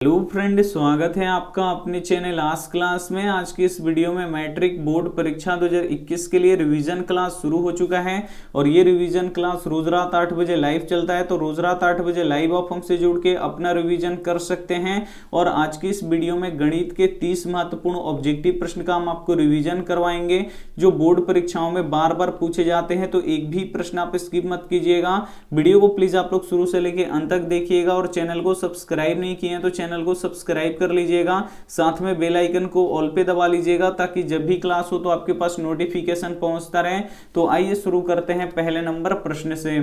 Hello friend, स्वागत है आपका अपने चैनल आज क्लास में। आज की इस वीडियो में मैट्रिक बोर्ड परीक्षा 2021 के लिए रिवीजन क्लास शुरू हो चुका है और ये रिवीजन क्लास रोज रात 8 बजे लाइव चलता है। तो रोज रात 8 बजे लाइव आप हमसे जुड़ के अपना रिवीजन कर सकते हैं। और आज की इस वीडियो में गणित के 30 महत्वपूर्ण ऑब्जेक्टिव प्रश्न का हम आपको रिविजन करवाएंगे जो बोर्ड परीक्षाओं में बार बार पूछे जाते हैं। तो एक भी प्रश्न आप स्किप मत कीजिएगा। वीडियो को प्लीज आप लोग शुरू से लेकर अंत तक देखिएगा और चैनल को सब्सक्राइब नहीं किए हैं तो चैनल को सब्सक्राइब कर लीजिएगा। साथ में बेल आइकन को ऑल पे दबा लीजिएगा ताकि जब भी क्लास हो तो आपके पास नोटिफिकेशन पहुंचता रहे। तो आइए शुरू करते हैं पहले नंबर प्रश्न से।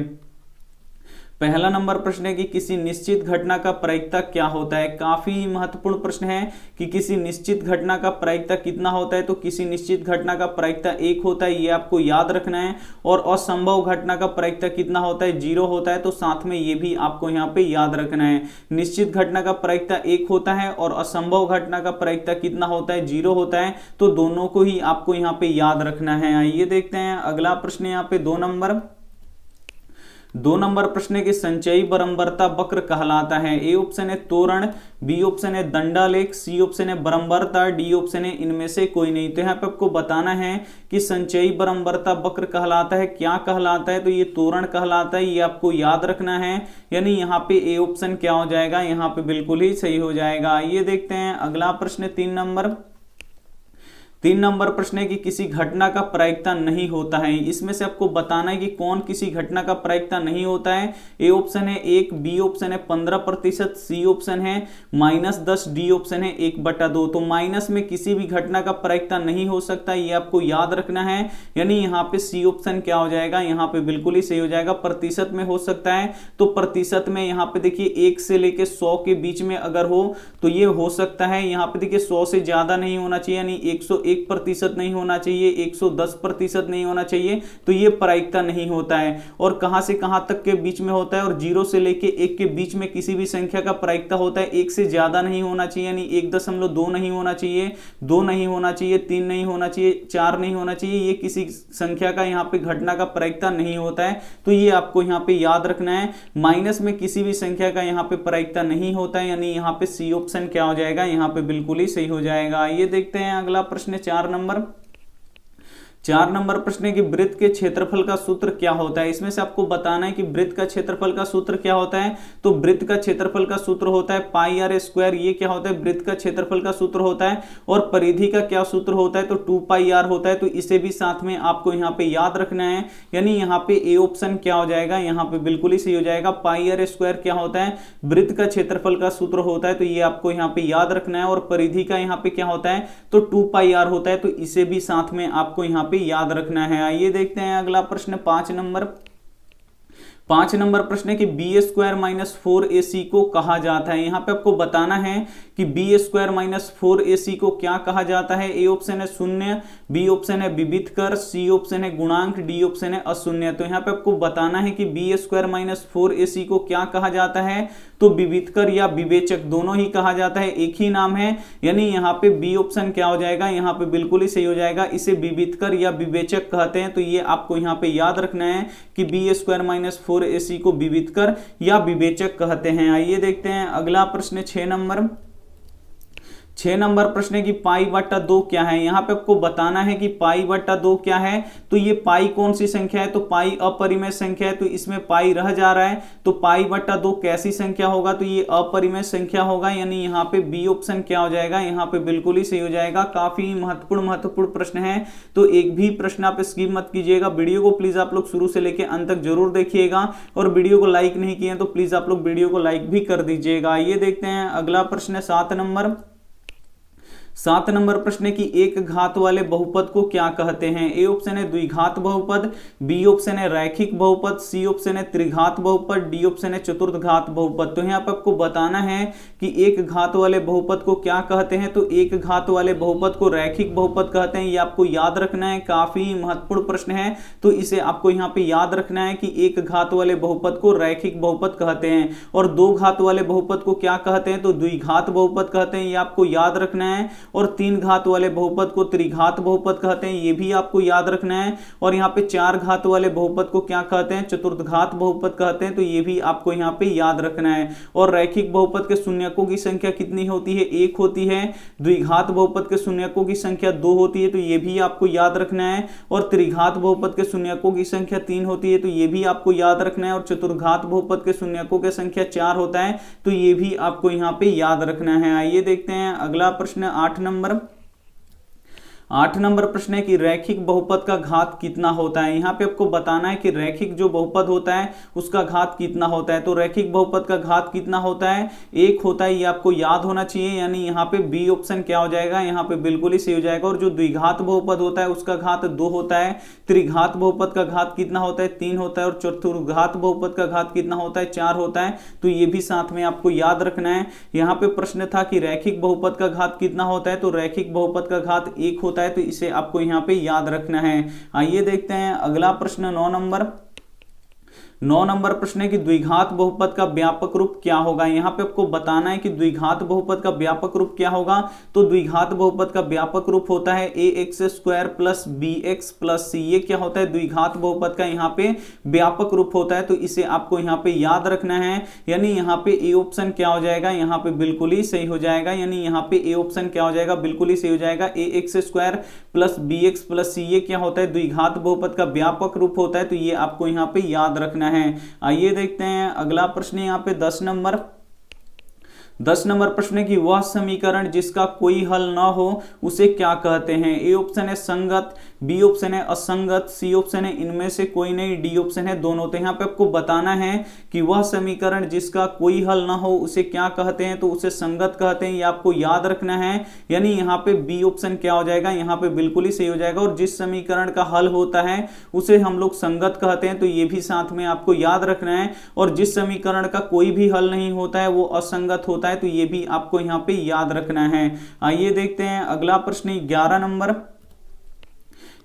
पहला नंबर प्रश्न है कि किसी निश्चित घटना का प्रायिकता क्या होता है। काफी महत्वपूर्ण प्रश्न है कि किसी निश्चित घटना का प्रायिकता कितना होता है। तो किसी निश्चित घटना का प्रायिकता 1 होता है, ये आपको याद रखना है। और असंभव घटना का प्रायिकता कितना होता है, 0 होता है। तो साथ में ये भी आपको यहाँ पे याद रखना है। निश्चित घटना का प्रायिकता 1 होता है और असंभव घटना का प्रायिकता कितना होता है, 0 होता है। तो दोनों को ही आपको यहाँ पे याद रखना है। आइए देखते हैं अगला प्रश्न। यहाँ पे 2 नंबर प्रश्न के संचयी बारंबारता वक्र कहलाता है। ए ऑप्शन है तोरण, बी ऑप्शन है दंडालेख, सी ऑप्शन है बारंबारता, डी ऑप्शन है इनमें से कोई नहीं। तो यहाँ पे आपको बताना है कि संचयी बारंबारता वक्र कहलाता है, क्या कहलाता है। तो ये तोरण कहलाता है, ये आपको याद रखना है। यानी यहाँ पे ए ऑप्शन क्या हो जाएगा, यहाँ पे बिल्कुल ही सही हो जाएगा। ये देखते हैं अगला प्रश्न। 3 नंबर प्रश्न है कि किसी घटना का प्रायिकता नहीं होता है। इसमें से आपको बताना है कि कौन किसी घटना का प्रायिकता नहीं होता है। ए ऑप्शन है 1, बी ऑप्शन है 15%, सी ऑप्शन है -10, डी ऑप्शन है 1/2। तो माइनस में किसी भी घटना का प्रायिकता नहीं हो सकता, ये आपको याद रखना है। यानी यहाँ पे सी ऑप्शन क्या हो जाएगा, यहाँ पे बिल्कुल ही सही हो जाएगा। प्रतिशत में हो सकता है, तो प्रतिशत में यहाँ पे देखिए 1 से लेके 100 के बीच में अगर हो तो ये हो सकता है। यहाँ पे देखिए 100 से ज्यादा नहीं होना चाहिए, यानी 101% नहीं होना चाहिए, 110% नहीं होना चाहिए। तो ये प्रायिकता नहीं होता है। और कहां से कहां तक के बीच में होता है, और 0 से लेके 1 के बीच में किसी भी संख्या का प्रायिकता होता है। 1 से ज्यादा नहीं होना चाहिए, यानी 1.2 नहीं होना चाहिए, 2 नहीं होना चाहिए, 3 नहीं होना चाहिए, 4 नहीं होना चाहिए। ये किसी संख्या का यहाँ पे घटना का प्रायिकता नहीं होता है। तो ये आपको यहाँ पे याद रखना है। माइनस में किसी भी संख्या का यहाँ पे प्रायिकता नहीं होता है, यानी यहाँ पे सी ऑप्शन क्या हो जाएगा, यहाँ पे बिल्कुल ही सही हो जाएगा। ये देखते हैं अगला प्रश्न 4 नंबर प्रश्न है कि वृत्त के क्षेत्रफल का सूत्र क्या होता है। इसमें से आपको बताना है कि वृत्त का क्षेत्रफल का सूत्र क्या होता है। तो वृत्त का क्षेत्रफल का सूत्र होता है πr²। ये क्या होता है, वृत्त का क्षेत्रफल का सूत्र होता है। और परिधि का क्या सूत्र होता है, तो 2πr होता है। तो इसे भी साथ में आपको यहाँ पे याद रखना है। यानी यहाँ पे ए ऑप्शन क्या हो जाएगा, यहाँ पे बिल्कुल ही सही हो जाएगा। πr² क्या होता है, वृत्त का क्षेत्रफल का सूत्र होता है। तो ये आपको यहाँ पे याद रखना है। और परिधि का यहाँ पे क्या होता है, तो 2πr होता है। तो इसे भी साथ में आपको यहाँ पे याद रखना है। आइए देखते हैं अगला प्रश्न 5 नंबर प्रश्न है कि b² - 4ac को कहा जाता है। यहाँ पे आपको बताना है कि b² - 4ac को क्या कहा जाता है। ए ऑप्शन है शून्य, बी ऑप्शन है विविधकर, सी ऑप्शन है गुणांक, डी ऑप्शन है अशून्य। तो यहाँ पे आपको बताना है कि b² - 4ac को क्या कहा जाता है। तो विविधकर या विवेचक दोनों ही कहा जाता है, एक ही नाम है। यानी यहाँ पे बी ऑप्शन क्या हो जाएगा, यहाँ पे बिल्कुल ही सही हो जाएगा। इसे विविधकर या विवेचक कहते हैं। तो ये आपको यहाँ पे याद रखना है कि b² - 4ac को विविधकर या विवेचक कहते हैं। आइए देखते हैं अगला प्रश्न 6 नंबर प्रश्न है कि π/2 क्या है। यहाँ पे आपको बताना है कि π/2 क्या है। तो ये पाई कौन सी संख्या है, तो पाई अपरिमेय संख्या है। तो इसमें पाई रह जा रहा है। तो π/2 कैसी संख्या होगा, तो ये अपरिमेय संख्या होगा। यानी यहाँ पे बी ऑप्शन क्या हो जाएगा, यहाँ पे बिल्कुल ही सही हो जाएगा। काफी महत्वपूर्ण प्रश्न है। तो एक भी प्रश्न आप स्किप मत कीजिएगा। वीडियो को प्लीज आप लोग शुरू से लेकर अंत तक जरूर देखिएगा। और वीडियो को लाइक नहीं किए तो प्लीज आप लोग वीडियो को लाइक भी कर दीजिएगा। ये देखते हैं अगला प्रश्न 7 नंबर प्रश्न है कि एक घात वाले बहुपद को क्या कहते हैं। ए ऑप्शन है द्विघात बहुपद, बी ऑप्शन है रैखिक बहुपद, सी ऑप्शन है त्रिघात बहुपद, डी ऑप्शन है चतुर्थ घात बहुपद। तो यहाँ पर आपको बताना है कि एक घात वाले बहुपद को क्या कहते हैं। तो एक घात वाले बहुपद को रैखिक बहुपद कहते हैं। ये आपको याद रखना है। काफी महत्वपूर्ण प्रश्न है, तो इसे आपको यहाँ पे याद रखना है कि एक घात वाले बहुपद को रैखिक बहुपद कहते हैं। और 2 घात वाले बहुपद को क्या कहते हैं, तो द्विघात बहुपद कहते हैं। ये आपको याद रखना है। और 3 घात वाले बहुपद को त्रिघात बहुपद कहते हैं, ये भी आपको याद रखना है। और यहाँ पे 4 घात वाले बहुपद को क्या कहते हैं, चतुर्थघात बहुपद कहते हैं, तो ये भी आपको यहाँ पे याद रखना है। और रैखिक बहुपद के शून्यकों की संख्या कितनी होती है, 1 होती है। द्विघात बहुपद के शून्यकों की संख्या 2 होती है, तो ये भी आपको याद रखना है। और त्रिघात बहुपद के शून्यकों की संख्या 3 होती है, तो ये भी आपको याद रखना है। और चतुर्घात बहुपद के शून्यकों की संख्या 4 होता है, तो ये भी आपको यहाँ पे याद रखना है। आइए देखते हैं अगला प्रश्न 8 नंबर। 8 नंबर प्रश्न है कि रैखिक बहुपद का घात कितना होता है। यहाँ पे आपको बताना है कि रैखिक जो बहुपद होता है उसका घात कितना होता है। तो रैखिक बहुपद का घात कितना होता है, 1 होता है, ये आपको याद होना चाहिए। यानी यहाँ पे बी ऑप्शन क्या हो जाएगा, यहाँ पे बिल्कुल ही सही हो जाएगा। और जो द्विघात बहुपद होता है उसका घात 2 होता है। त्रिघात बहुपद का घात कितना होता है, 3 होता है। और चतुर्घात बहुपद का घात कितना होता है, 4 होता है। तो ये भी साथ में आपको याद रखना है। यहाँ पे प्रश्न था कि रैखिक बहुपद का घात कितना होता है, तो रैखिक बहुपद का घात 1 होता है, तो इसे आपको यहां पे याद रखना है। आइए देखते हैं अगला प्रश्न 9 नंबर। 9 नंबर प्रश्न है कि द्विघात बहुपद का व्यापक रूप क्या होगा। यहाँ पे आपको बताना है कि द्विघात बहुपद का व्यापक रूप क्या होगा। तो द्विघात बहुपद का व्यापक रूप होता है ax² plus bx plus c। ये क्या होता है, द्विघात बहुपद का यहाँ पे व्यापक रूप होता है, तो इसे आपको यहाँ पे याद रखना है। यानी यहाँ पे ए ऑप्शन क्या हो जाएगा, यहाँ पे बिल्कुल ही सही हो जाएगा। यानी यहाँ पे ए ऑप्शन क्या हो जाएगा, बिल्कुल ही सही हो जाएगा। ax² plus bx plus c ये क्या होता है, द्विघात बहुपद का व्यापक रूप होता है, तो ये आपको यहाँ पे याद रखना है। आइए देखते हैं अगला प्रश्न यहाँ पे 10 नंबर। 10 नंबर प्रश्न है कि वह समीकरण जिसका कोई हल ना हो उसे क्या कहते हैं। ए ऑप्शन है संगत, बी ऑप्शन है असंगत, सी ऑप्शन है इनमें से कोई नहीं, डी ऑप्शन है दोनों। तो यहाँ पे आपको बताना है कि वह समीकरण जिसका कोई हल ना हो उसे क्या कहते हैं, तो उसे संगत कहते हैं, ये आपको याद रखना है। यानी यहाँ पे बी ऑप्शन क्या हो जाएगा, यहाँ पे बिल्कुल ही सही हो जाएगा। और जिस समीकरण का हल होता है उसे हम लोग संगत कहते हैं, तो ये भी साथ में आपको याद रखना है। और जिस समीकरण का कोई भी हल नहीं होता है वो असंगत होता है, तो ये भी आपको यहां पे याद रखना है। आइए देखते हैं अगला प्रश्न 11 नंबर।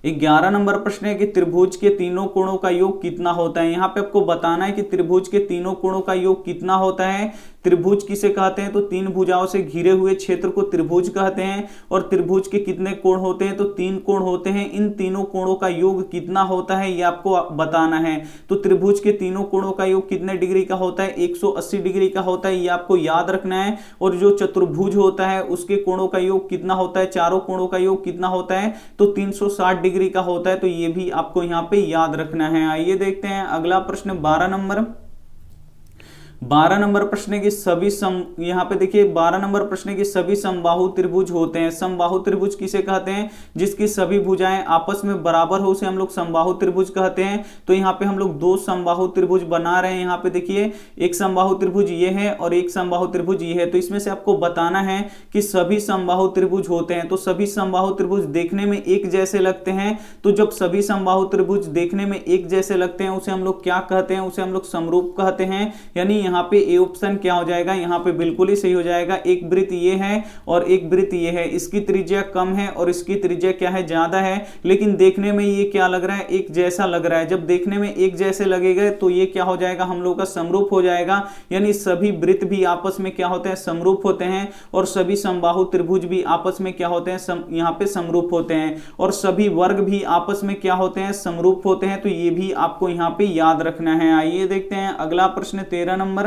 11 नंबर प्रश्न है कि त्रिभुज के तीनों कोणों का योग कितना होता है। यहाँ पे आपको बताना है कि त्रिभुज के तीनों कोणों का योग कितना होता है। त्रिभुज किसे कहते हैं, तो 3 भुजाओं से घिरे हुए क्षेत्र को त्रिभुज कहते हैं। और त्रिभुज के कितने कोण होते हैं, तो 3 कोण होते हैं। इन तीनों कोणों का योग कितना होता है ये आपको बताना है। तो त्रिभुज के तीनों कोणों का योग कितने डिग्री का होता है, 180 डिग्री का होता है, ये आपको याद रखना है। और जो चतुर्भुज होता है उसके कोणों का योग कितना होता है, चारों कोणों का योग कितना होता है, तो 360 डिग्री का होता है, तो ये भी आपको यहाँ पे याद रखना है। आइए देखते हैं अगला प्रश्न 12 नंबर। 12 नंबर प्रश्न की सभी यहाँ पे देखिए 12 नंबर प्रश्न की सभी समबाहु त्रिभुज होते हैं। समबाहु त्रिभुज किसे कहते हैं, जिसकी सभी भुजाएं आपस में बराबर हो उसे हम लोग समबाहु त्रिभुज कहते हैं। तो यहाँ पे हम लोग 2 समबाहु त्रिभुज बना रहे हैं। यहाँ पे देखिए एक समबाहु त्रिभुज ये है और एक समबाहु त्रिभुज ये है। तो इसमें से आपको बताना है कि सभी समबाहु त्रिभुज होते हैं। तो सभी समबाहु त्रिभुज देखने में एक जैसे लगते हैं। तो जब सभी समबाहु त्रिभुज देखने में एक जैसे लगते हैं उसे हम लोग क्या कहते हैं, उसे हम लोग समरूप कहते हैं। यानी यहाँ पे ए ऑप्शन क्या हो जाएगा, यहाँ पे बिल्कुल ही सही हो जाएगा। एक वृत्त ये है और एक वृत्त ये है, इसकी त्रिज्या कम है और इसकी त्रिज्या क्या है, ज्यादा है, लेकिन देखने में ये क्या लग रहा है, एक जैसा लग रहा है। जब देखने में एक जैसे लगेगा तो ये क्या हो जाएगा, हम लोग का समरूप हो जाएगा। यानी सभी वृत्त भी आपस में क्या होते हैं, समरूप होते हैं। और सभी समबाहु त्रिभुज भी आपस में क्या होते हैं, यहाँ पे समरूप होते हैं। और सभी वर्ग भी आपस में क्या होते हैं, समरूप होते हैं। तो ये भी आपको यहाँ पे याद रखना है। आइए देखते हैं अगला प्रश्न 13 नंबर।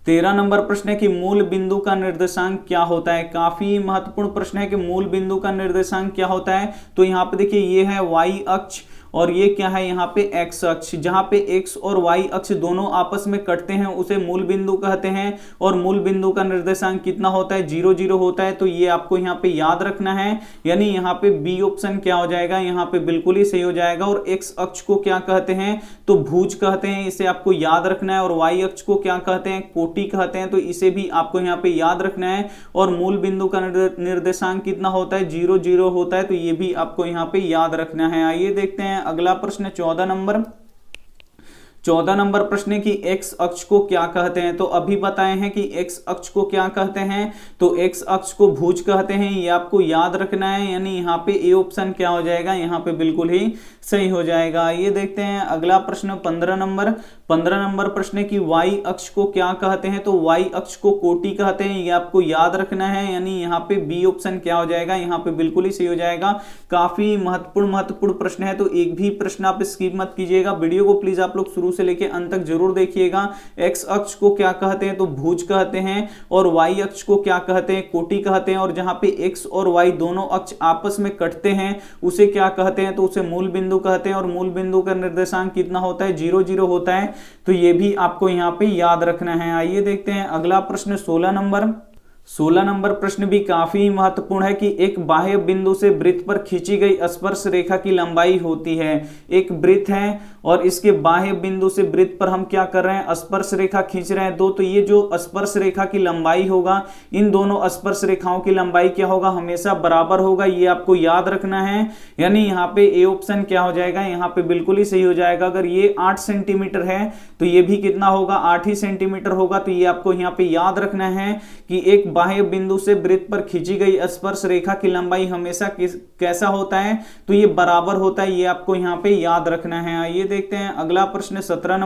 13 नंबर प्रश्न है कि मूल बिंदु का निर्देशांक क्या होता है। काफी महत्वपूर्ण प्रश्न है कि मूल बिंदु का निर्देशांक क्या होता है। तो यहाँ पे देखिए ये है y अक्ष और ये क्या है, यहाँ पे x अक्ष। जहाँ पे x और y अक्ष दोनों आपस में कटते हैं उसे मूल बिंदु कहते हैं। और मूल बिंदु का निर्देशांक कितना होता है, 0 0 होता है। तो ये आपको यहाँ पे याद रखना है। यानी यहाँ पे बी ऑप्शन क्या हो जाएगा, यहाँ पे बिल्कुल ही सही हो जाएगा। और x अक्ष को क्या कहते हैं, तो भुज कहते हैं, इसे आपको याद रखना है। और y अक्ष को क्या कहते हैं, कोटि कहते हैं, तो इसे भी आपको यहाँ पे याद रखना है। और मूल बिंदु का निर्देशांक कितना होता है, 0 0 होता है। तो ये भी आपको यहाँ पे याद रखना है। आइए देखते हैं अगला प्रश्न 14 नंबर। 14 नंबर प्रश्न है कि एक्स अक्ष को क्या कहते हैं। तो अभी बताए हैं कि एक्स अक्ष को क्या कहते हैं, तो एक्स अक्ष को भुज कहते हैं, ये आपको याद रखना है। यानी यहाँ पे ए ऑप्शन क्या हो जाएगा, यहाँ पे बिल्कुल ही सही हो जाएगा। ये देखते हैं अगला प्रश्न 15 नंबर प्रश्न है कि वाई अक्ष को क्या कहते हैं। तो वाई अक्ष को कोटि कहते हैं, ये आपको याद रखना है। यानी यहाँ पे बी ऑप्शन क्या हो जाएगा, यहाँ पे बिल्कुल ही सही हो जाएगा। काफी महत्वपूर्ण प्रश्न है, तो एक भी प्रश्न आप स्किप मत कीजिएगा। वीडियो को प्लीज आप लोग शुरू से लेके अंत तक जरूर देखिएगा। एक्स अक्ष को क्या कहते हैं, तो भुज कहते हैं, और वाई अक्ष को क्या कहते हैं, कोटि कहते हैं। और जहां पे एक्स और वाई दोनों अक्ष आपस में कटते हैं उसे क्या कहते हैं, तो उसे मूल बिंदु कहते हैं। और मूल बिंदु का निर्देशांक कितना होता है, 0 0 होता है। तो ये भी आपको यहां पे याद रखना है। आइए देखते हैं अगला प्रश्न 16 नंबर प्रश्न भी काफी महत्वपूर्ण है कि एक बाह्य बिंदु से वृत्त पर खींची गई स्पर्श रेखा की लंबाई होती है। एक वृत्त है और इसके बाह्य बिंदु से वृत्त पर हम क्या कर रहे हैं, स्पर्श रेखा खींच रहे हैं दो। तो ये जो स्पर्श रेखा की लंबाई होगा, इन दोनों स्पर्श रेखाओं की लंबाई क्या होगा, हमेशा बराबर होगा। ये आपको याद रखना है। यानी यहाँ पे ए ऑप्शन क्या हो जाएगा, यहाँ पे बिल्कुल ही सही हो जाएगा। अगर ये 8 सेंटीमीटर है तो ये भी कितना होगा, 8 ही सेंटीमीटर होगा। तो ये आपको यहाँ पे याद रखना है कि एक बाह्य बिंदु से वृत्त पर खींची गई स्पर्श रेखा की लंबाई हमेशा कैसा होता है, तो ये बराबर होता है। ये आपको यहाँ पे याद रखना है। आइए देखते हैं अगला प्रश्न 17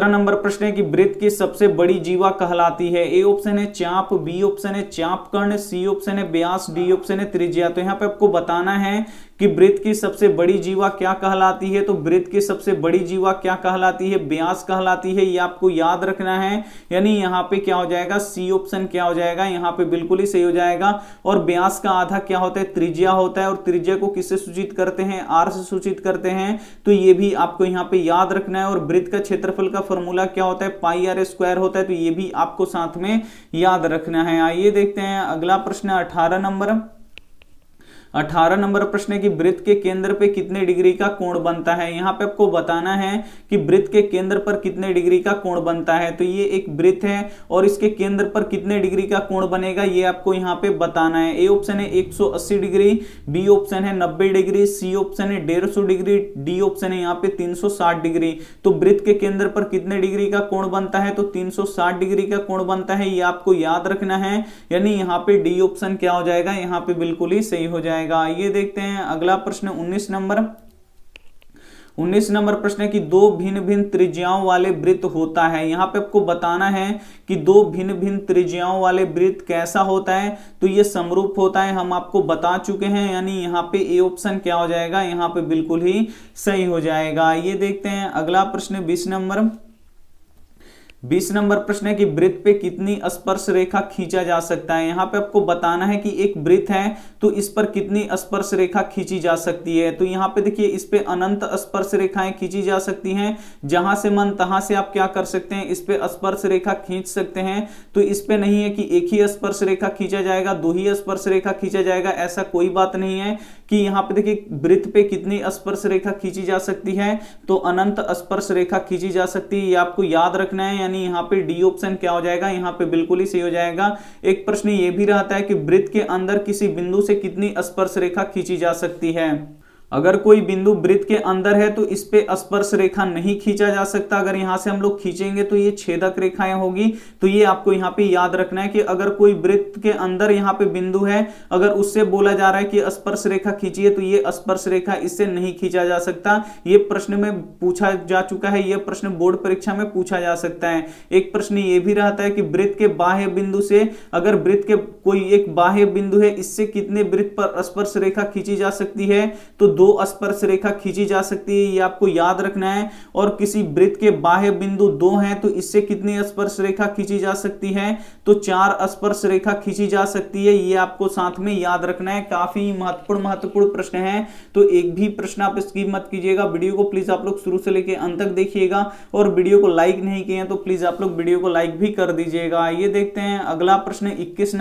नंबर प्रश्न है कि वृत्त की सबसे बड़ी जीवा कहलाती है। ए ऑप्शन है चाप, बी ऑप्शन है चाप कर्ण, सी ऑप्शन है व्यास, डी ऑप्शन है त्रिज्या। तो यहाँ पे आपको बताना है कि वृत्त की सबसे बड़ी जीवा क्या कहलाती है। तो वृत्त की सबसे बड़ी जीवा क्या कहलाती है, व्यास कहलाती है। ये आपको याद रखना है। यानी यहाँ पे क्या हो जाएगा, सी ऑप्शन क्या हो जाएगा, यहाँ पे बिल्कुल ही सही हो जाएगा। और व्यास का आधा क्या होता है, त्रिज्या होता है। और त्रिज्या को किससे सूचित करते हैं, आर से सूचित करते हैं। तो ये भी आपको यहाँ पे याद रखना है। और वृत्त का क्षेत्रफल का फॉर्मूला क्या होता है, पाई आर स्क्वायर होता है। तो ये भी आपको साथ में याद रखना है। आइए देखते हैं अगला प्रश्न 18 नंबर प्रश्न है कि वृत्त के केंद्र पे कितने डिग्री का कोण बनता है। यहाँ पे आपको बताना है कि वृत्त के केंद्र पर कितने डिग्री का कोण बनता है। तो ये एक वृत्त है और इसके केंद्र पर कितने डिग्री का कोण बनेगा, ये आपको यहाँ पे बताना है। ए ऑप्शन है 180 डिग्री, बी ऑप्शन है 90 डिग्री, सी ऑप्शन है 150 डिग्री, डी ऑप्शन है यहाँ पे 360 डिग्री। तो वृत्त के केंद्र पर कितने डिग्री का कोण बनता है, तो 360 डिग्री का कोण बनता है। ये आपको याद रखना है। यानी यहाँ पे डी ऑप्शन क्या हो जाएगा, यहाँ पे बिल्कुल ही सही हो जाएगा। ये देखते हैं अगला प्रश्न 19 नंबर प्रश्न है कि दो भिन्न भिन्न त्रिज्याओं वाले वृत्त होता है। यहाँ पे आपको बताना है कि दो भिन्न भिन्न त्रिज्याओं वाले वृत्त कैसा होता है। तो ये समरूप होता है, हम आपको बता चुके हैं। यानी यहाँ पे ए ऑप्शन क्या हो जाएगा, यहाँ पे बिल्कुल ही सही हो जाएगा। ये देखते हैं अगला प्रश्न 20 नंबर प्रश्न है कि वृत्त पे कितनी स्पर्श रेखा खींचा जा सकता है। यहाँ पे आपको बताना है कि एक वृत्त है तो इस पर कितनी स्पर्श रेखा खींची जा सकती है। तो यहाँ पे देखिए इस पे अनंत स्पर्श रेखाएं खींची जा सकती हैं। जहां से मन तहां से आप क्या कर सकते हैं, इस पे स्पर्श रेखा खींच सकते हैं। तो इस पे नहीं है कि एक ही स्पर्श रेखा खींचा जाएगा, दो ही स्पर्श रेखा खींचा जाएगा, ऐसा कोई बात नहीं है। कि यहाँ पे देखिए वृत्त पे कितनी स्पर्श रेखा खींची जा सकती है, तो अनंत स्पर्श रेखा खींची जा सकती है। ये आपको याद रखना है। यानी यहाँ पे डी ऑप्शन क्या हो जाएगा, यहाँ पे बिल्कुल ही सही हो जाएगा। एक प्रश्न ये भी रहता है कि वृत्त के अंदर किसी बिंदु से कितनी स्पर्श रेखा खींची जा सकती है। अगर कोई बिंदु वृत्त के अंदर है तो इस पे स्पर्श रेखा नहीं खींचा जा सकता। अगर यहां से हम लोग खींचेंगे तो ये छेदक रेखाएं होगी। तो ये आपको यहाँ पे याद रखना है कि अगर कोई वृत्त के अंदर यहाँ पे बिंदु है, अगर उससे बोला जा रहा है कि स्पर्श रेखा खींचिए, तो ये स्पर्श रेखा इससे नहीं खींचा जा सकता। ये प्रश्न में पूछा जा चुका है, ये प्रश्न बोर्ड परीक्षा में पूछा जा सकता है। एक प्रश्न ये भी रहता है कि वृत्त के बाह्य बिंदु से, अगर वृत्त के कोई एक बाह्य बिंदु है, इससे कितने वृत्त पर स्पर्श रेखा खींची जा सकती है, तो दो स्पर्श रेखा खींची जा सकती है। ये आपको याद रखना है। और किसी वृत्त के बाह्य बिंदु 2 हैं तो इससे कितनी स्पर्श रेखा खींची जा सकती है, तो 4 स्पर्श रेखा खींची जा सकती है। ये आपको साथ में याद रखना है। काफी महत्वपूर्ण प्रश्न है, तो एक भी प्रश्न आप स्किप मत कीजिएगा। वीडियो को प्लीज आप लोग शुरू से लेकर अंत तक देखिएगा। और वीडियो को लाइक नहीं किए हैं तो प्लीज आप लोग वीडियो को लाइक भी कर दीजिएगा। ये देखते हैं अगला प्रश्न 21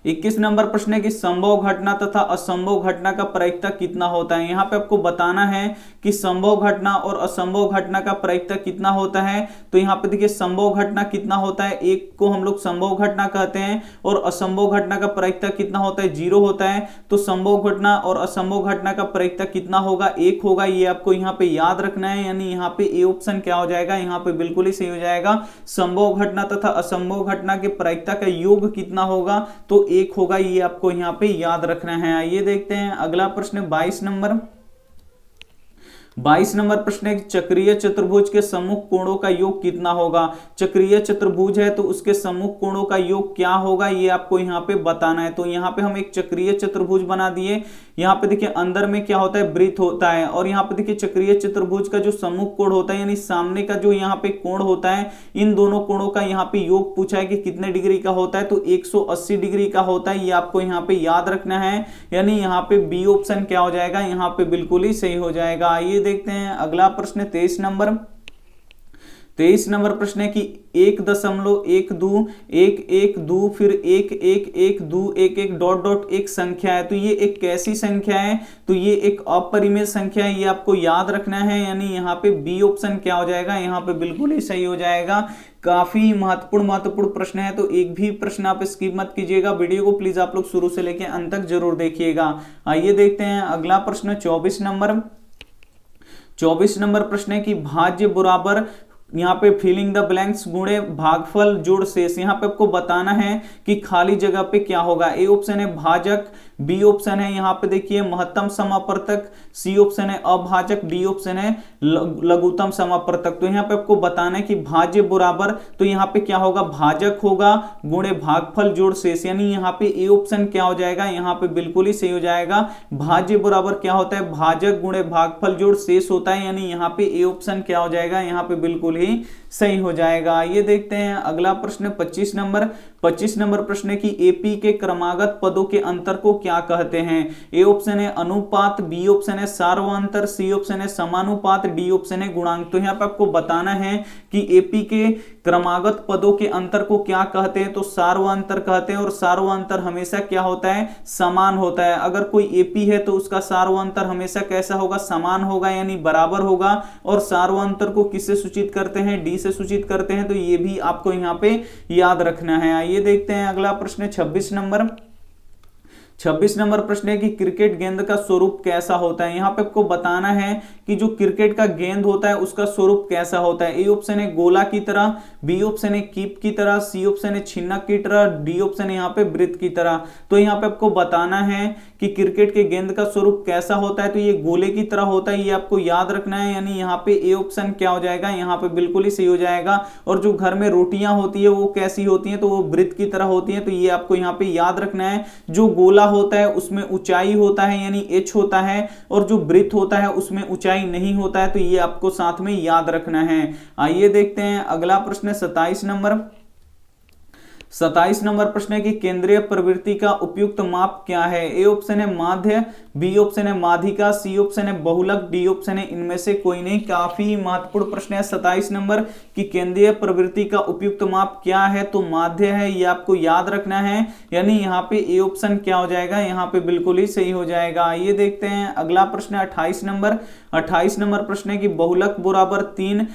21 नंबर प्रश्न है कि संभव घटना तथा असंभव घटना का प्रायिकता कितना होता है। यहाँ पे आपको बताना है कि संभव घटना और असंभव घटना का प्रायिकता कितना होता है। तो यहाँ पे देखिए संभव घटना कितना होता है, एक को हम लोग संभव घटना कहते हैं, और असंभव घटना का प्रायिकता कितना होता है, 0 होता है। तो संभव घटना और असंभव घटना का प्रायिकता कितना होगा, 1 होगा। ये आपको यहाँ पे याद रखना है, यानी यहाँ पे ए ऑप्शन क्या हो जाएगा, यहाँ पे बिल्कुल ही सही हो जाएगा। संभव घटना तथा असंभव घटना के प्रायिकता का योग कितना होगा, तो 1 होगा। ये आपको यहाँ पे याद रखना है। आइए देखते हैं अगला प्रश्न 22 नंबर। 22 नंबर प्रश्न है चक्रीय चतुर्भुज के सम्मुख कोणों का योग कितना होगा। चक्रीय चतुर्भुज है तो उसके सम्मुख कोणों का योग क्या होगा, ये आपको यहाँ पे बताना है। तो यहाँ पे हम एक चक्रीय चतुर्भुज बना दिए। यहाँ पे देखिए अंदर में क्या होता है, वृत्त होता है, और यहाँ पे देखिए चक्रीय चतुर्भुज का जो सम्मुख कोण होता है यानी सामने का जो यहाँ पे कोण होता है, इन दोनों कोणों का यहाँ पे योग पूछा है कि कितने डिग्री का होता है, तो 180 डिग्री का होता है। ये आपको यहाँ पे याद रखना है, यानी यहाँ पे बी ऑप्शन क्या हो जाएगा, यहाँ पे बिल्कुल ही सही हो जाएगा। आइए देखते हैं अगला प्रश्न 23 नंबर। 23 नंबर प्रश्न है कि 1.12112 फिर 11121 डॉट डॉट एक संख्या है, तो ये एक कैसी संख्या है, तो ये एक अपरिमेय संख्या है। ये आपको याद रखना है, यानी यहाँ पे बी ऑप्शन क्या हो जाएगा, यहाँ पे बिल्कुल ही सही हो जाएगा। काफी महत्वपूर्ण प्रश्न है, तो एक भी प्रश्न आप स्किप मत कीजिएगा। वीडियो को प्लीज आप लोग शुरू से लेकर अंत तक जरूर देखिएगा। आइए देखते हैं अगला प्रश्न 24 नंबर। 24 नंबर प्रश्न है कि भाज्य बराबर यहाँ पे फिलिंग द ब्लैंक्स गुणे भागफल जोड़ शेष। यहाँ पे आपको बताना है कि खाली जगह पे क्या होगा। ए ऑप्शन है भाजक, बी ऑप्शन है यहाँ पे देखिए महत्तम समापर्तक, सी ऑप्शन है अभाजक, डी ऑप्शन है लघुत्तम समापर्तक। तो यहाँ पे आपको बताना है कि भाज्य बराबर, तो यहाँ पे क्या होगा, भाजक होगा गुणे भागफल जोड़ शेष, यानी यहाँ पे ए ऑप्शन क्या हो जाएगा, यहाँ पे बिल्कुल ही सही हो जाएगा। भाज्य बराबर क्या होता है, भाजक गुणे भागफल जोड़ शेष होता है, यानी यहाँ पे ए ऑप्शन क्या हो जाएगा, यहाँ पे बिल्कुल ही सही हो जाएगा। ये देखते हैं अगला प्रश्न 25 नंबर। 25 नंबर प्रश्न है कि एपी के क्रमागत पदों के अंतर को क्या कहते हैं। ए ऑप्शन है अनुपात, बी ऑप्शन है सार्वंतर, सी ऑप्शन है समानुपात, डी ऑप्शन है गुणांक। तो यहाँ पे आपको बताना है कि एपी के क्रमागत पदों के अंतर को क्या कहते हैं, तो सार्वंतर कहते हैं, और सार्वंतर हमेशा क्या होता है, समान होता है। अगर कोई एपी है तो उसका सार्वंतर हमेशा कैसा होगा, समान होगा, यानी बराबर होगा। और सार्वंतर को किससे सूचित करते हैं, डी से सूचित करते हैं। तो ये भी आपको यहाँ पे याद रखना है। आइए देखते हैं अगला प्रश्न 26 नंबर। 26 नंबर प्रश्न है कि क्रिकेट गेंद का स्वरूप कैसा होता है। यहाँ पे आपको बताना है कि जो क्रिकेट का गेंद होता है उसका स्वरूप कैसा होता है। ए ऑप्शन है गोला की तरह, बी ऑप्शन है कीप की तरह, सी ऑप्शन है छिन्नक की तरह, डी ऑप्शन है यहाँ पे वृत्त की तरह। तो यहाँ पे आपको बताना है कि क्रिकेट के गेंद का स्वरूप कैसा होता है, तो ये गोले की तरह होता है, ये आपको याद रखना है, यानी यहाँ पे ए ऑप्शन क्या हो जाएगा, यहाँ पे बिल्कुल ही सही हो जाएगा। और जो घर में रोटियां होती है वो कैसी होती है, तो वो वृत्त की तरह होती है। तो ये आपको यहाँ पे याद रखना है। जो गोला होता है उसमें ऊंचाई होता है, यानी एच होता है, और जो वृत्त होता है उसमें ऊंचाई नहीं होता है। तो ये आपको साथ में याद रखना है। आइए देखते हैं अगला प्रश्न 27 नंबर। 27 नंबर प्रश्न है कि केंद्रीय प्रवृत्ति का उपयुक्त माप क्या है। ए ऑप्शन है माध्य, बी ऑप्शन है माध्यिका, सी ऑप्शन है बहुलक, डी ऑप्शन है इनमें से कोई नहीं। काफी महत्वपूर्ण प्रश्न है 27 नंबर कि केंद्रीय प्रवृत्ति का उपयुक्त माप क्या है, तो माध्य है, ये आपको याद रखना है, यानी यहाँ पे ए ऑप्शन क्या हो जाएगा, यहाँ पे बिल्कुल ही सही हो जाएगा। ये देखते हैं अगला प्रश्न 28 नंबर। 28 नंबर प्रश्न है कि बहुलक बराबर 3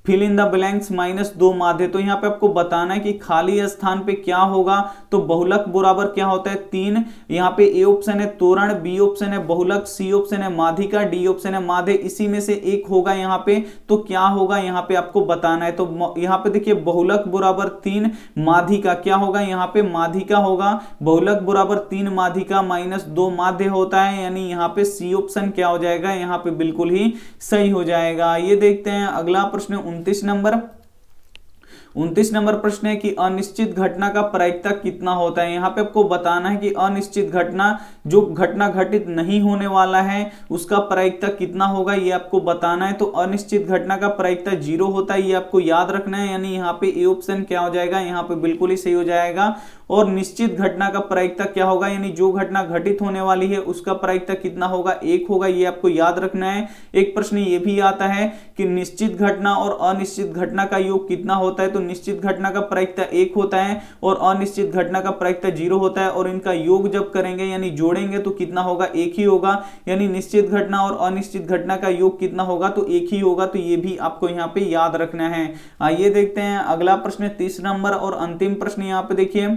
फिल इन द ब्लैंक्स -2 माध्य। तो यहाँ पे आपको बताना है कि खाली स्थान पे क्या होगा, तो बहुलक बराबर क्या होता है 3। यहाँ पे ए ऑप्शन है तोरण, बी ऑप्शन है बहुलक, सी ऑप्शन है माध्यिका, डी ऑप्शन है माध्य। इसी में से एक होगा यहाँ पे, तो क्या होगा यहाँ पे आपको बताना है। तो यहाँ पे देखिए बहुलक बराबर 3 माध्यिका क्या होगा, यहाँ पे माध्यिका होगा। बहुलक बराबर 3 माध्यिका -2 माध्य होता है, यानी यहाँ पे सी ऑप्शन क्या हो जाएगा, यहाँ पे बिल्कुल ही सही हो जाएगा। ये देखते हैं अगला प्रश्न 29 नंबर। 29 नंबर प्रश्न है कि अनिश्चित घटना का प्रायिकता कितना होता है। यहाँ पे आपको बताना है कि अनिश्चित घटना, जो घटना घटित नहीं होने वाला है, उसका प्रायिकता कितना होगा, ये आपको बताना है। तो अनिश्चित घटना का प्रायिकता 0 होता है, ये आपको याद रखना है, यानी यहाँ पे ए ऑप्शन क्या हो जाएगा, यहाँ पे बिल्कुल ही सही हो जाएगा। और निश्चित घटना का प्रायिकता क्या होगा, यानी जो घटना घटित होने वाली है उसका प्रायिकता कितना होगा, 1 होगा, ये आपको याद रखना है। एक प्रश्न ये भी आता है कि निश्चित घटना और अनिश्चित घटना का योग कितना होता है, तो निश्चित घटना का प्रायिकता 1 होता है और अनिश्चित घटना का प्रायिकता 0 होता है, और इनका योग जब करेंगे यानी जोड़ेंगे तो कितना होगा, 1 ही होगा। यानी निश्चित घटना और अनिश्चित घटना का योग कितना होगा, तो 1 ही होगा। तो ये भी आपको यहाँ पे याद रखना है। आइए देखते हैं अगला प्रश्न, 30 नंबर और अंतिम प्रश्न। यहाँ पे देखिए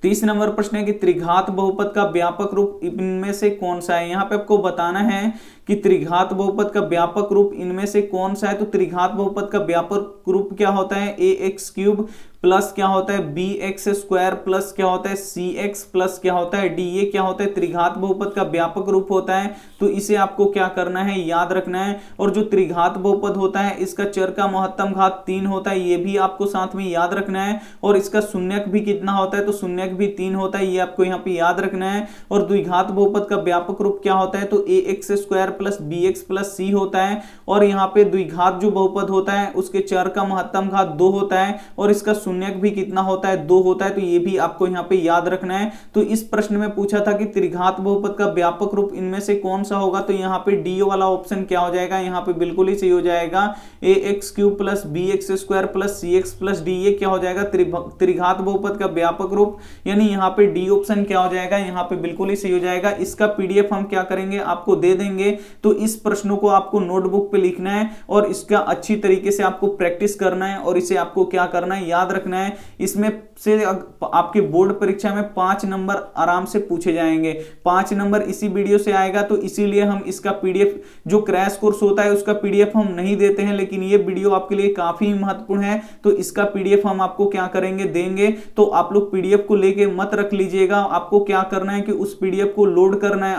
30 नंबर प्रश्न है कि त्रिघात बहुपद का व्यापक रूप इनमें से कौन सा है। यहाँ पे आपको बताना है कि त्रिघात बहुपद का व्यापक रूप इनमें से कौन सा है। तो त्रिघात बहुपद का व्यापक रूप क्या होता है, ax³ प्लस क्या होता है bx² प्लस क्या होता है cx प्लस क्या होता है d। ये क्या होता है, त्रिघात बहुपद का व्यापक रूप होता है। तो इसे आपको क्या करना है, याद रखना है। और जो त्रिघात बहुपद होता है इसका चर का महत्तम घात 3 होता है, ये भी आपको साथ में याद रखना है। और इसका शून्यक भी कितना होता है, तो शून्यक भी 3 होता है, ये आपको यहाँ पे याद रखना है। और द्विघात बहुपद का व्यापक रूप क्या होता है, तो ax² plus bx plus c होता है। और यहाँ पे द्विघात जो बहुपद होता है उसके चर का महत्तम घात 2 होता है और इसका शून्यक भी कितना होता है, 2 होता है। तो ये भी आपको यहाँ पे याद रखना है। तो इस प्रश्न में पूछा था कि त्रिघात बहुपद का व्यापक रूप इनमें से कौन सा होगा, तो यहाँ पे डी वाला ऑप्शन क्या हो जाएगा, यहाँ पे बिल्कुल ही सही हो जाएगा। ax³ plus bx² plus cx plus d, ये क्या हो जाएगा, त्रिघात बहुपद का व्यापक रूप। यानी यहाँ पे डी ऑप्शन क्या हो जाएगा, यहाँ पे बिल्कुल ही सही हो जाएगा। इसका पीडीएफ हम क्या करेंगे, आपको दे देंगे। तो इस प्रश्नों को आपको नोटबुक पे लिखना है और इसका अच्छी तरीके से आपको प्रैक्टिस करना है और इसे आपको क्या करना है, याद रखना है। इसमें से आपके बोर्ड परीक्षा में 5 नंबर आराम से पूछे जाएंगे। 5 नंबर इसी वीडियो से आएगा, तो इसीलिए हम इसका पीडीएफ, जो क्रैश कोर्स होता है उसका पीडीएफ हम नहीं देते हैं, लेकिन ये वीडियो आपके लिए काफी महत्वपूर्ण है। तो इसका पीडीएफ हम आपको क्या करेंगे, देंगे। तो आप लोग पीडीएफ को लेके मत रख लीजिएगा। आपको क्या करना है कि उस पीडीएफ को लोड करना है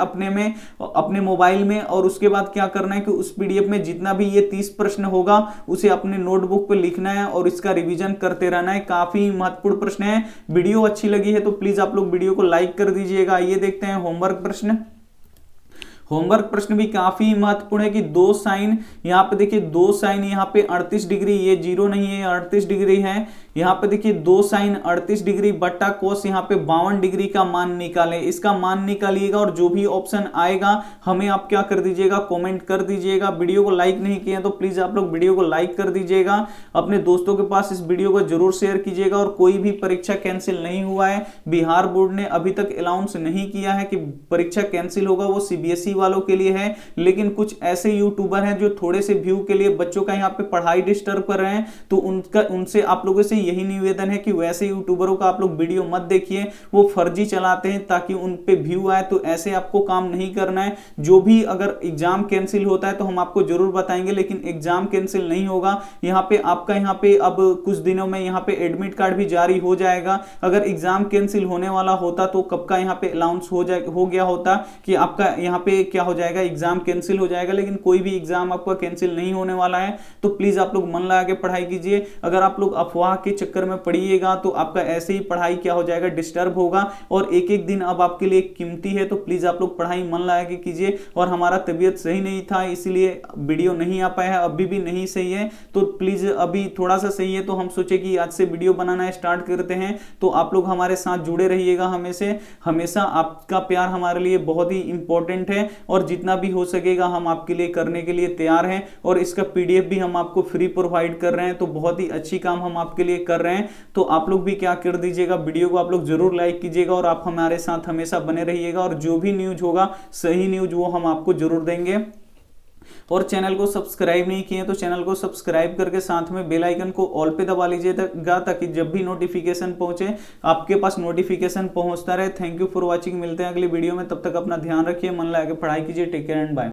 अपने मोबाइल में, और उसके बाद क्या करना है कि उस पीडीएफ में जितना भी ये 30 प्रश्न होगा उसे अपने नोटबुक पे लिखना है और इसका रिवीजन करते रहना है। काफी महत्वपूर्ण प्रश्न है। वीडियो अच्छी लगी है तो प्लीज आप लोग वीडियो को लाइक कर दीजिएगा। आइए देखते हैं होमवर्क प्रश्न। होमवर्क प्रश्न भी काफी महत्वपूर्ण है कि 2 साइन, यहाँ पे देखिए 2 साइन यहाँ पे 38 डिग्री, ये 0 नहीं है, 38 डिग्री है। यहाँ पे देखिए 2 साइन 38 डिग्री बट्टा कोस यहाँ पे 52 डिग्री का मान निकालें। इसका मान निकालिएगा और जो भी ऑप्शन आएगा हमें आप क्या कर दीजिएगा, कमेंट कर दीजिएगा। वीडियो को लाइक नहीं किए तो प्लीज आप लोग वीडियो को लाइक कर दीजिएगा। अपने दोस्तों के पास इस वीडियो को जरूर शेयर कीजिएगा। और कोई भी परीक्षा कैंसिल नहीं हुआ है, बिहार बोर्ड ने अभी तक अनाउंस नहीं किया है कि परीक्षा कैंसिल होगा, वो सीबीएसई वालों के लिए है। लेकिन कुछ ऐसे यूट्यूबर हैं जो थोड़े से व्यू के लिए बच्चों का यहाँ पे पढ़ाई डिस्टर्ब कर रहे हैं, तो उनसे आप लोगों से यही निवेदन है कि वैसे यूट्यूबरों का आप लोग वीडियो मत देखिए, वो फर्जी चलाते हैं ताकि उन पे व्यू आए। तो ऐसे आपको काम नहीं करना है। जो भी अगर एग्जाम कैंसिल होता है तो हम आपको जरूर बताएंगे, लेकिन एग्जाम कैंसिल नहीं होगा। यहाँ पे आपका यहाँ पे अब कुछ दिनों में यहाँ पे एडमिट कार्ड भी जारी हो जाएगा। अगर एग्जाम कैंसिल होने वाला होता तो कब का यहाँ पे अनाउंस हो गया होता कि आपका यहाँ पे क्या हो जाएगा, एग्जाम कैंसिल हो जाएगा। लेकिन कोई भी एग्जाम आपका कैंसिल नहीं होने वाला है। तो प्लीज आप लोग मन लगा के पढ़ाई कीजिए। अगर आप लोग अफवाह के चक्कर में पढ़िएगा तो आपका ऐसे ही पढ़ाई क्या हो जाएगा, डिस्टर्ब होगा। और एक एक दिन अब आपके लिए कीमती है, तो प्लीज आप लोग पढ़ाई मन लगा के कीजिए। और हमारा तबीयत सही नहीं था इसीलिए वीडियो नहीं आ पाया है, अभी भी नहीं सही है। तो प्लीज अभी थोड़ा सा सही है, तो हम सोचे कि आज से वीडियो बनाना स्टार्ट करते हैं। तो आप लोग हमारे साथ जुड़े रहिएगा हमेशा। आपका प्यार हमारे लिए बहुत ही इंपॉर्टेंट है और जितना भी हो सकेगा हम आपके लिए करने के लिए तैयार हैं। और इसका पीडीएफ भी हम आपको फ्री प्रोवाइड कर रहे हैं, तो बहुत ही अच्छी काम हम आपके लिए कर रहे हैं। तो आप लोग भी क्या कर दीजिएगा, वीडियो को आप लोग जरूर लाइक कीजिएगा और आप हमारे साथ हमेशा बने रहिएगा। और जो भी न्यूज होगा, सही न्यूज, वो हम आपको जरूर देंगे। और चैनल को सब्सक्राइब नहीं किए तो चैनल को सब्सक्राइब करके साथ में बेल आइकन को ऑल पे दबा लीजिएगा, ताकि जब भी नोटिफिकेशन पहुंचे आपके पास नोटिफिकेशन पहुंचता रहे। Thank you for watching. मिलते हैं अगली वीडियो में, तब तक अपना ध्यान रखिए, मन लगा के पढ़ाई कीजिए। Take care and bye.